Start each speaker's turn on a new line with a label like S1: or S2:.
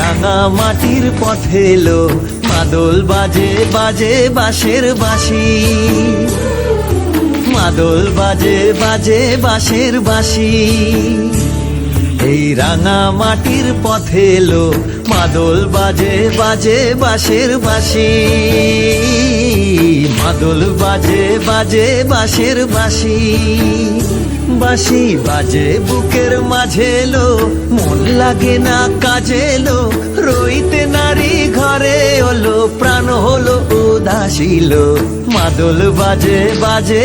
S1: রাঙা মাটির পথে এলো মাদল বাজে বাজে বাঁশের বাঁশি, মাদল বাজে বাজে বাঁশের বাঁশি। এই রাঙা মাটির পথে এলো মাদল বাজে বাজে বাঁশের বাঁশি, মাদল বাজে বাজে বাঁশের বাঁশি। বাঁশি বাজে বুকের মাঝে এলো, মন লাগে না কাজে এলো, রইতে নারী ঘরে হলো, প্রাণ হলো উদাসীল। মাদল বাজে বাজে